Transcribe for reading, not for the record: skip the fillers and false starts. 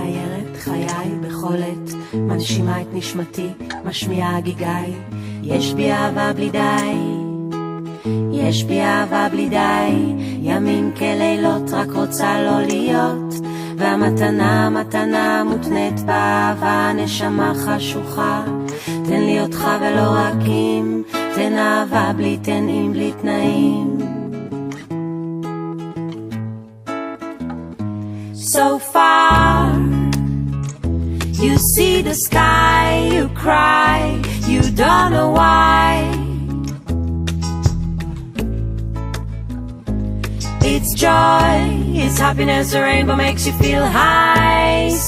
מציירת חיי בכל עת, מנשימה את נשמתי, משמיעה גיגי. יש בי אהבה בלי די, יש בי אהבה בלי די, ימים כלילות רק רוצה לא להיות, והמתנה מתנה מותנית באהבה, נשמה חשוכה, תן לי אותך ולא רק אם, תן אהבה בלי תנאים בלי תנאים. So far, you see the sky, you cry, you don't know why. It's joy, it's happiness, the rainbow makes you feel high.